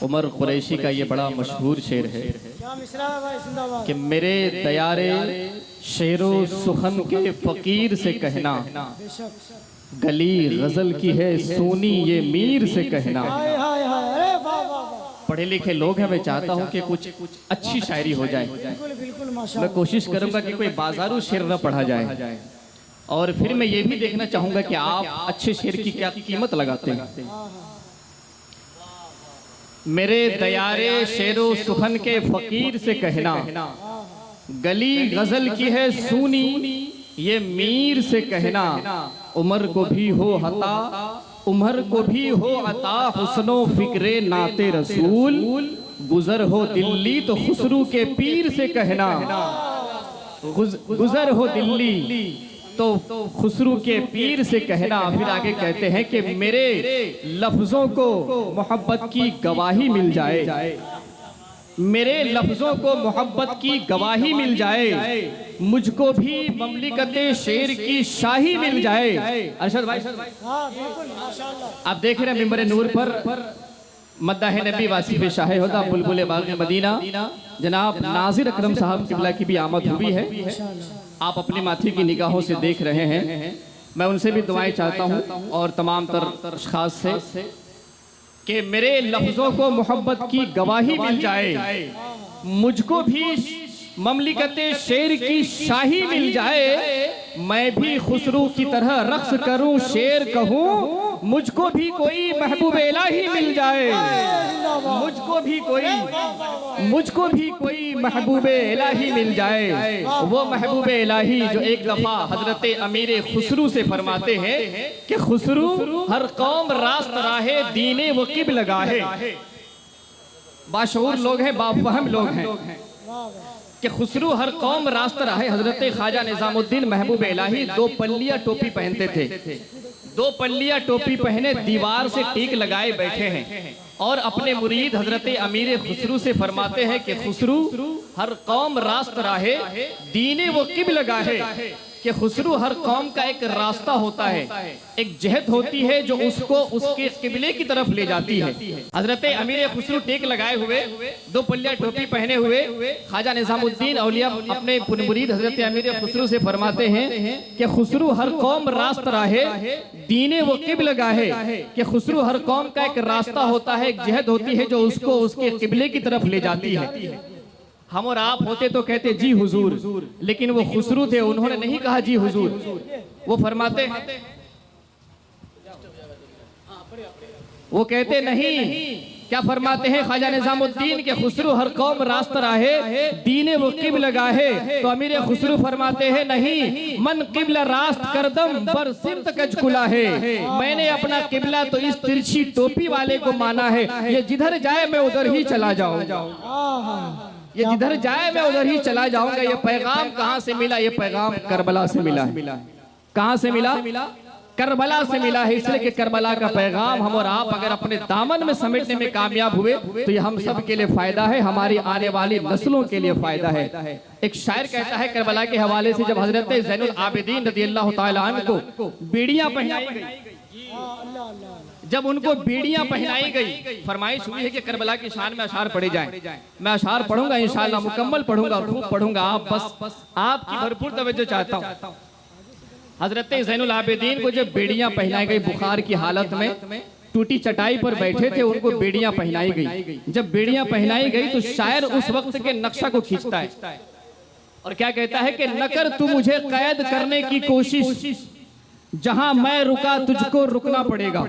उमर कुरैशी का ये बड़ा मशहूर शेर है कि मेरे दयारे शेरो सुखन के फकीर से कहना, गली गजल की है सोनी ये मीर से कहना। पढ़े लिखे लोग हैं, मैं चाहता हूँ कि कुछ अच्छी शायरी हो जाए। मैं कोशिश करूंगा कि कोई बाजारू शेर न पढ़ा जाए, और फिर मैं ये भी देखना चाहूंगा कि आप अच्छे शेर की क्या कीमत लगाते हैं। मेरे दयारे शेरो सुखन के फकीर से कहना, गली गजल की है सूनी ये मीर से कहना। उमर को भी हो हता, उमर को भी हो अता, हुस्नो फिक्रे नाते रसूल। गुजर हो दिल्ली तो खुसरू के पीर से कहना, गुजर हो दिल्ली तो खुसरू के पीर से कहना। फिर आगे कहते हैं कि मेरे लफ्जों को मोहब्बत की गवाही मिल जाए, मेरे लफ्जों को मोहब्बत की गवाही मिल जाए, मुझको भी ममलिकते शेर की शाही मिल जाए। अरशद भाई, आप देख रहे हैं मिंबर नूर पर मद्दाह नबी वासिफ शाह होदा बुलबुल बाग़ मदीना जनाब नाजिर अकरम साहब किबला की भी आमद हुई है। आप अपने माथे की निगाहों से देख रहे हैं। मैं उनसे भी दुआएं चाहता हूं और तमाम तर खास से कि मेरे लफ्जों को मोहब्बत की गवाही मिल जाए, मुझको भी ममलिकते शेर की शाही मिल जाए, मैं भी खुसरू की तरह रक्स करूं शेर कहूं, मुझको भी कोई महबूब इलाही मिल जाए, मुझको भी कोई महबूब इलाही मिल जाए। वो महबूब इलाही जो एक दफा हजरत अमीर खुसरू से फरमाते हैं कि खुसरू हर कौम रास्त राहे दीने वो किब लगा है। बाशऊर लोग हैं, बाफहम लोग हैं कि खुसरू हर कौम रास्त राहे। हजरत ख्वाजा निजामुद्दीन महबूब इलाही दो पल्लिया टोपी पहनते थे, दो पल्लिया टोपी पहने दीवार से टीक लगाए बैठे हैं और अपने मुरीद हजरत अमीर खुसरू से फरमाते हैं कि खुसरू हर कौम रास्त राहे दीने वो किब लगा है। कि खुसरू हर कौम का एक रास्ता होता है, एक जहत होती है जो उसको उसके किबले की तरफ ले जाती है। हजरत अमीर खुसरू टेक लगाए हुए, दो पल्लिया टोपी पहने हुए ख्वाजा निजामुद्दीन औलिया अपने मुरीद हजरत अमीर खुसरू से फरमाते हैं कि खुसरू हर कौम रास्त राहे दीने वो किब लगा है। कि खुसरू हर कौम का एक रास्ता होता है, एक जहत होती है जो उसको उसके किबले की तरफ ले जाती है। हम और आप होते तो कहते जी हुजूर, लेकिन वो खुसरू थे, उन्होंने नहीं कहा जी हुजूर। वो फरमाते हैं, वो कहते नहीं, क्या फरमाते हैं ख्वाजा निजामुद्दीन के खुसरू हर कौम रास्त राहे दीने वो किब लगा है। तो अमीर खुसरू फरमाते हैं नहीं, मन किबला रास्त करदम पर सिमत कजकुला है। मैंने अपना किबला तो इस तिरछी टोपी वाले को माना है, ये जिधर जाए मैं उधर ही चला जाऊं, ये जिधर जाए मैं उधर ही चला जाऊंगा। ये पैगाम कहाँ से मिला? ये पैगाम करबला से मिला है। कहाँ से मिला? करबला से मिला है। इसलिए कि करबला का पैगाम हम और आप अगर अपने दामन में समेटने में कामयाब हुए तो ये हम सब के लिए फायदा है, हमारी आने वाली नस्लों के लिए फायदा है। एक शायर कहता है करबला के हवाले से, जब हजरत ज़ैनुल आबिदीन रज़ियल्लाहु ताला अन्हु को बीड़ियां पहनाई गई, जब उनको बीड़ियां पहनाई गई, फरमाइश हुई है कि करबला की शान में अशार पढ़े जाएं। मैं अशार पढ़ूंगा इंशाअल्लाह, मुकम्मल पढ़ूंगा, खूब पढ़ूंगा। आप बस आपकी भरपूर तवज्जो चाहता हूं। हजरत ज़ैनुल आबिदीन को जब बीड़ियां पहनाई गई, बुखार की हालत में टूटी चटाई पर बैठे थे, उनको बीड़ियां पहनाई गई। जब बीड़ियां पहनाई गई तो शायर उस वक्त के नक्शा को खींचता है और क्या कहता है कि न कर तू मुझे कैद करने की कोशिश, जहां मैं रुका तुझको रुकना पड़ेगा।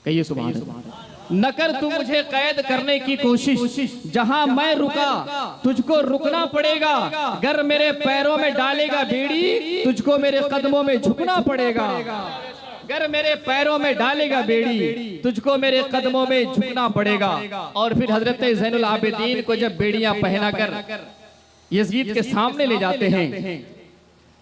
कहिए सुभान अल्लाह। न कर तू मुझे कैद करने की कोशिश, जहां मैं रुका तुझको रुकना पड़ेगा। अगर मेरे पैरों में डालेगा बेड़ी, तुझको मेरे कदमों में झुकना पड़ेगा। अगर मेरे पैरों में डालेगा बेड़ी, तुझको मेरे कदमों में झुकना पड़ेगा। और फिर हजरत ज़ैनुल आबिदीन को जब बेड़ियां पहनाकर यजीद के सामने ले जाते हैं,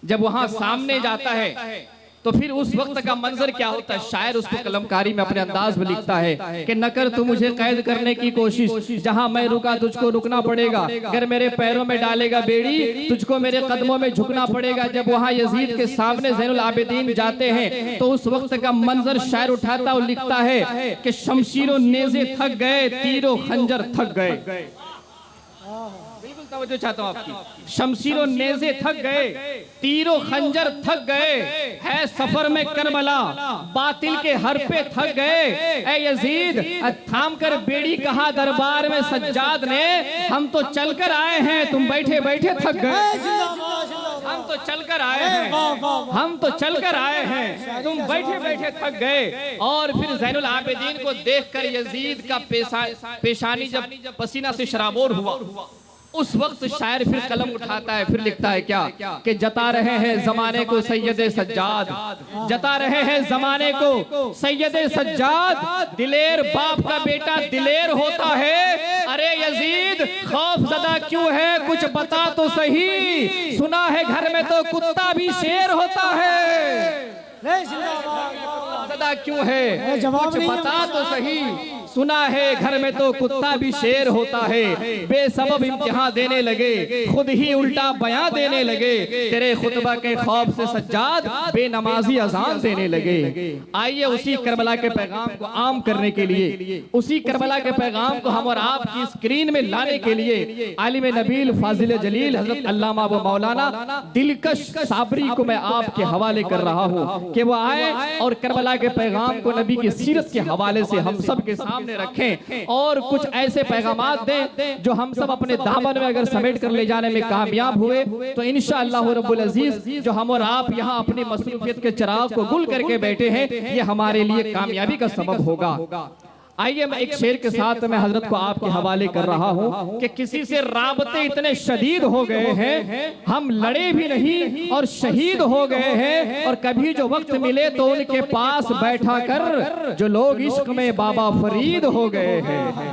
जब वहां सामने जाता है तो फिर उस वक्त का मंजर क्या होता है? शायर उसको कलमकारी में अपने अंदाज में लिखता है कि न कर तू मुझे कैद करने की कोशिश, जहां मैं रुका तुझको रुकना पड़ेगा, अगर मेरे पैरों में डालेगा बेड़ी तुझको मेरे कदमों में झुकना पड़ेगा। जब वहां यजीद के सामने ज़ैनुल आबिदीन जाते हैं तो उस वक्त का मंजर शायर उठाता और लिखता है कि शमशीरों नेज़े थक गए, तीरों खंजर थक गए। बिल्कुल तवज्जो चाहता हूं आपकी। शमशीरों नेज़े थक गए, तीरों खंजर थक गए, है सफर में करबला बातिल के हर पे थक गए। ए यजीद थाम कर बेड़ी कहा दरबार में सज्जाद ने, हम तो चलकर आए हैं तुम बैठे बैठे थक गए। हम तो चलकर आए हैं, हम तो चलकर आए हैं, तुम बैठे बैठे थक गए। और फिर ज़ैनुल आबिदीन को देखकर यजीद का पेशानी जब पसीना से शराबोर हुआ, उस वक्त शायर फिर कलम उठाता है, फिर लिखता है क्या कि जता रहे हैं जमाने को सैयदे सज्जाद, जता रहे हैं जमाने को सैयदे सज्जाद, दिलेर बाप का बेटा दिलेर होता है। अरे यजीद खौफ ज़दा क्यों है कुछ बता तो सही, सुना है घर में तो कुत्ता भी शेर होता है। ज़दा क्यों है कुछ बता तो सही, सुना है घर में तो कुत्ता भी शेर होता है। बेसबब इम्तिहान देने लगे, खुद ही उल्टा बयां देने लगे, तेरे खुतबा के खौफ से सज्जाद बेनमाजी अजान देने लगे। आइए उसी करबला के पैगाम को आम करने के लिए, उसी करबला के पैगाम को हम और आप की स्क्रीन में लाने के लिए आलिम नबील फाजिल जलील हजरत अल्लामा व मौलाना दिलकश साबरी को मैं आपके हवाले कर रहा हूँ कि वो आए और करबला के पैगाम को नबी की सीरत के हवाले से हम सब के सामने रखें और कुछ ऐसे पैगामात दें जो हम सब अपने दामन में अगर समेट कर ले जाने में कामयाब हुए तो इंशाअल्लाह रब्बुल अजीज जो हम और आप यहाँ अपनी मसरूफियत के चिराग को गुल करके बैठे हैं, ये हमारे लिए कामयाबी का सबब होगा। आइए मैं एक शेर के साथ मैं हजरत को आपके हवाले कर रहा हूँ कि किसी से राबते इतने शदीद हो गए हैं, हम लड़े भी नहीं और शहीद हो गए हैं, और कभी जो वक्त मिले तो उनके पास बैठा कर जो लोग इश्क में बाबा फरीद हो गए हैं।